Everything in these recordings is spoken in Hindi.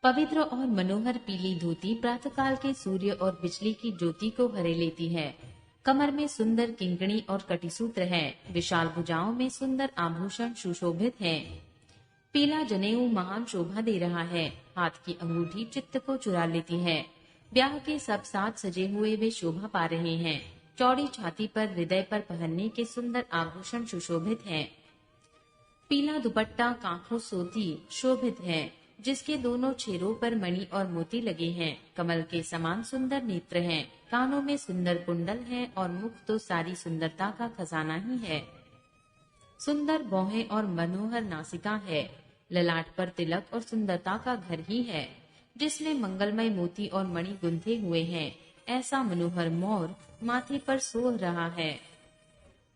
पवित्र और मनोहर पीली धोती प्रातःकाल के सूर्य और बिजली की ज्योति को हरे लेती है। कमर में सुंदर किंकणी और कटिसूत्र है। विशाल भुजाओं में सुंदर आभूषण सुशोभित हैं। पीला जनेऊ महान शोभा दे रहा है। हाथ की अंगूठी चित्त को चुरा लेती है। ब्याह के सब साथ सजे हुए वे शोभा पा रहे हैं। चौड़ी छाती पर हृदय पर पहनने के सुंदर आभूषण सुशोभित हैं। पीला दुपट्टा कांखों सोती शोभित है, जिसके दोनों छेरों पर मणि और मोती लगे हैं। कमल के समान सुंदर नेत्र हैं। कानों में सुंदर कुंडल है और मुख तो सारी सुंदरता का खजाना ही है। सुंदर भौहें और मनोहर नासिका है। ललाट पर तिलक और सुंदरता का घर ही है, जिसमें मंगलमय मोती और मणि गुंथे हुए हैं। ऐसा मनोहर मोर माथे पर सोह रहा है।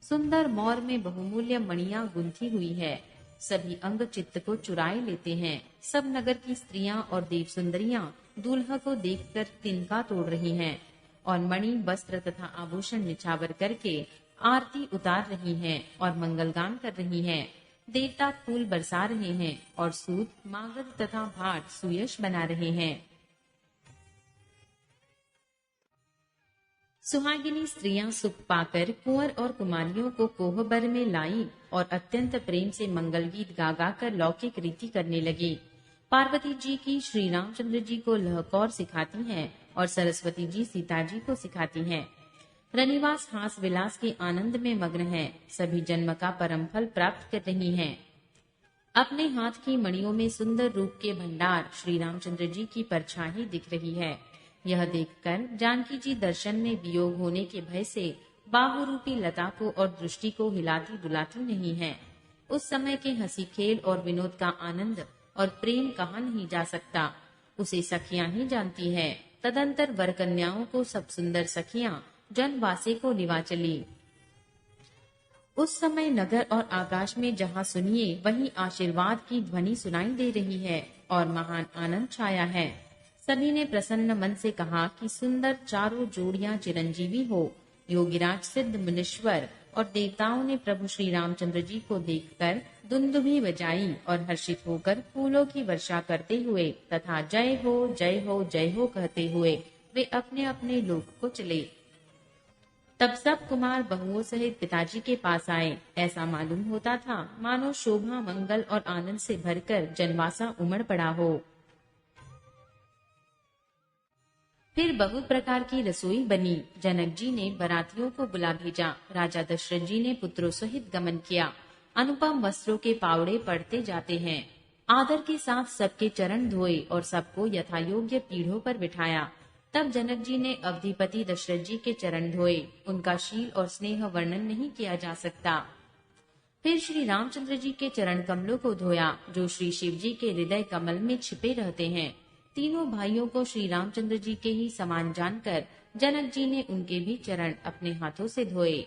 सुंदर मोर में बहुमूल्य मणियां गुंथी हुई है। सभी अंग चित्त को चुराए लेते हैं। सब नगर की स्त्रियां और देव सुंदरियां दूल्हा को देखकर तिनका तोड़ रही हैं और मणि वस्त्र तथा आभूषण निछावर करके आरती उतार रही हैं और मंगलगान कर रही हैं। देवता फूल बरसा रहे हैं और सूत मागध तथा भाट सुयश बना रहे हैं। सुहागिनी स्त्रियां सुख पाकर कुंवर और कुमारियों को कोहबर में लाई और अत्यंत प्रेम से मंगल गीत गा गा कर लौकिक रीति करने लगी। पार्वती जी की श्री रामचंद्र जी को लहकौर सिखाती हैं और सरस्वती जी सीता जी को सिखाती हैं। रनिवास हास विलास के आनंद में मग्न है। सभी जन्म का परम फल प्राप्त कर रही हैं। अपने हाथ की मणियों में सुंदर रूप के भंडार श्री रामचंद्र जी की परछाई दिख रही है। यह देखकर जानकी जी दर्शन में वियोग होने के भय से बाहु रूपी लता को और दृष्टि को हिलाती डुलाती नहीं है। उस समय के हंसी खेल और विनोद का आनंद और प्रेम कहाँ नहीं जा सकता, उसे सखियां ही जानती है। तदंतर वर कन्याओं को सब सुंदर सखियां जनवासे को निवा चली। उस समय नगर और आकाश में जहाँ सुनिए वहीं आशीर्वाद की ध्वनि सुनाई दे रही है और महान आनंद छाया है। सभी ने प्रसन्न मन से कहा कि सुंदर चारों जोड़ियां चिरंजीवी हो। योगीराज सिद्ध मुनीश्वर और देवताओं ने प्रभु श्री रामचंद्र जी को देखकर दुंदुभी बजाई और हर्षित होकर फूलों की वर्षा करते हुए तथा जय हो जय हो जय हो कहते हुए वे अपने अपने लोक को चले। तब सब कुमार बहुओं सहित पिताजी के पास आए। ऐसा मालूम होता था मानो शोभा मंगल और आनंद से भरकर जनवासा उमड़ पड़ा हो। फिर बहुत प्रकार की रसोई बनी। जनक जी ने बरातियों को बुला भेजा। राजा दशरथ जी ने पुत्रों सहित गमन किया। अनुपम वस्त्रों के पावड़े पड़ते जाते हैं। आदर के साथ सबके चरण धोए और सबको यथा योग्य पीढ़ों पर बिठाया। तब जनक जी ने अवधिपति दशरथ जी के चरण धोए। उनका शील और स्नेह वर्णन नहीं किया जा सकता। फिर श्री रामचंद्र जी के चरण कमलों को धोया, जो श्री शिव जी के हृदय कमल में छिपे रहते हैं। तीनों भाइयों को श्री रामचंद्र जी के ही समान जानकर जनक जी ने उनके भी चरण अपने हाथों से धोए।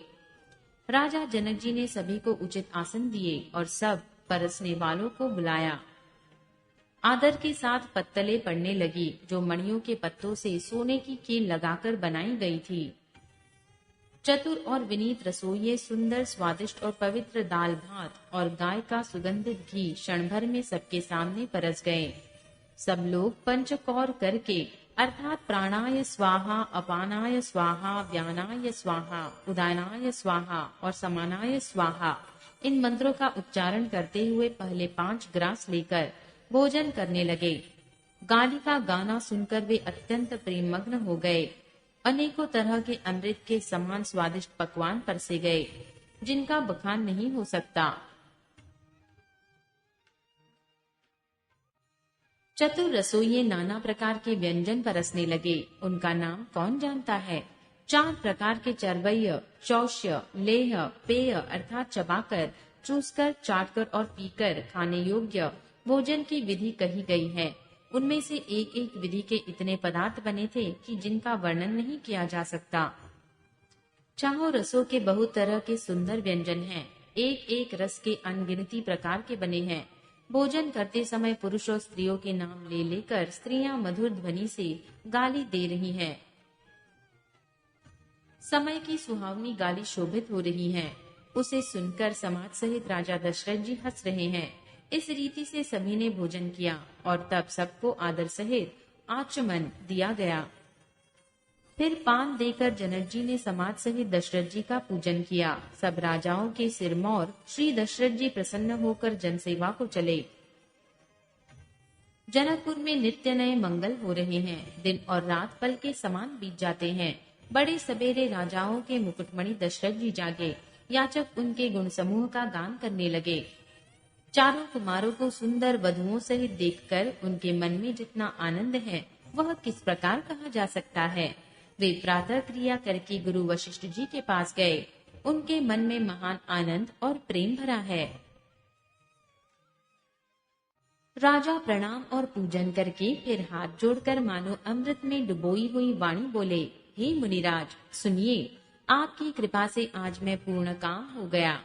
राजा जनक जी ने सभी को उचित आसन दिए और सब परसने वालों को बुलाया। आदर के साथ पत्तलें पड़ने लगी, जो मणियों के पत्तों से सोने की कील लगाकर बनाई गई थी। चतुर और विनीत रसोइये सुंदर स्वादिष्ट और पवित्र दाल भात और गाय का सुगंधित घी क्षण भर में सबके सामने परस गए। सब लोग पंचकौर करके अर्थात प्राणाय स्वाहा, अपानाय स्वाहा, व्यानाय स्वाहा, उदानाय स्वाहा और समानाय स्वाहा इन मंत्रों का उच्चारण करते हुए पहले 5 ग्रास लेकर भोजन करने लगे। गाली का गाना सुनकर वे अत्यंत प्रेममग्न हो गए। अनेकों तरह के अमृत के समान स्वादिष्ट पकवान परसे गए, जिनका बखान नहीं हो सकता। चतुर रसोइये नाना प्रकार के व्यंजन परसने लगे। उनका नाम कौन जानता है। 4 प्रकार के चरवैय, चौष्य, लेह, पेय अर्थात चबाकर, चूसकर, चाटकर और पीकर खाने योग्य भोजन की विधि कही गई है। उनमें से एक एक विधि के इतने पदार्थ बने थे कि जिनका वर्णन नहीं किया जा सकता। चारों रसों के बहुत तरह के सुंदर व्यंजन हैं। एक एक रस के अनगिनती प्रकार के बने हैं। भोजन करते समय पुरुष और स्त्रियों के नाम ले लेकर स्त्रियां मधुर ध्वनि से गाली दे रही हैं। समय की सुहावनी गाली शोभित हो रही है। उसे सुनकर समाज सहित राजा दशरथ जी हंस रहे हैं। इस रीति से सभी ने भोजन किया और तब सबको आदर सहित आचमन दिया गया। फिर पान देकर जनक जी ने समाज सहित दशरथ जी का पूजन किया। सब राजाओं के सिरमौर श्री दशरथ जी प्रसन्न होकर जनसेवा को चले। जनकपुर में नित्य नए मंगल हो रहे हैं। दिन और रात पल के समान बीत जाते हैं। बड़े सवेरे राजाओं के मुकुटमणि दशरथ जी जागे। याचक उनके गुण समूह का गान करने लगे। चारों कुमारों को सुंदर वधुओं सहित देखकर उनके मन में जितना आनंद है वह किस प्रकार कहा जा सकता है। वे प्रातः क्रिया करके गुरु वशिष्ठ जी के पास गए। उनके मन में महान आनंद और प्रेम भरा है। राजा प्रणाम और पूजन करके फिर हाथ जोड़कर मानो अमृत में डुबोई हुई वाणी बोले, हे मुनिराज सुनिए, आपकी कृपा से आज मैं पूर्ण काम हो गया।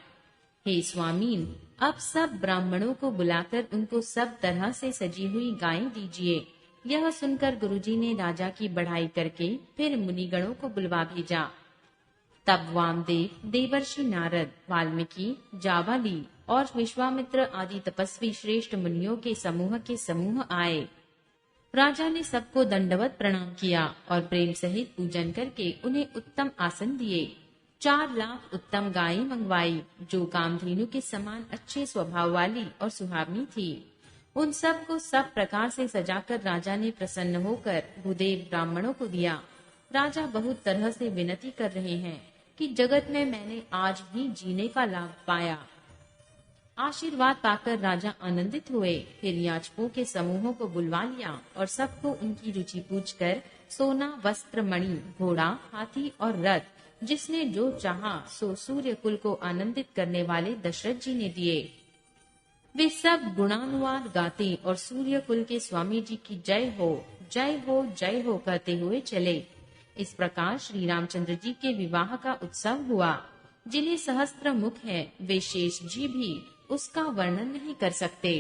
हे स्वामीन, अब सब ब्राह्मणों को बुलाकर उनको सब तरह से सजी हुई गायें दीजिए। यह सुनकर गुरुजी ने राजा की बढ़ाई करके फिर मुनिगणों को बुलवा भेजा। तब वामदेव, देवर्षि नारद, वाल्मीकि, जाबाली और विश्वामित्र आदि तपस्वी श्रेष्ठ मुनियों के समूह आए। राजा ने सबको दंडवत प्रणाम किया और प्रेम सहित पूजन करके उन्हें उत्तम आसन दिए। 4 लाख उत्तम गायें मंगवाई जो कामधेनु के समान अच्छे स्वभाव वाली और सुहावनी थी। उन सब को सब प्रकार से सजाकर राजा ने प्रसन्न होकर भूदेव ब्राह्मणों को दिया। राजा बहुत तरह से विनती कर रहे हैं कि जगत में मैंने आज ही जीने का लाभ पाया। आशीर्वाद पाकर राजा आनंदित हुए। फिर याचकों के समूहों को बुलवा लिया और सबको उनकी रुचि पूछकर सोना, वस्त्र, मणि, घोड़ा, हाथी और रथ जिसने जो चाहा सो सूर्य कुल को आनंदित करने वाले दशरथ जी ने दिए। वे सब गुणानुवाद गाते और सूर्य कुल के स्वामी जी की जय हो, जय हो, जय हो कहते हुए चले। इस प्रकार श्री रामचंद्र जी के विवाह का उत्सव हुआ। जिन्हें सहस्त्र मुख है वे शेष जी भी उसका वर्णन नहीं कर सकते।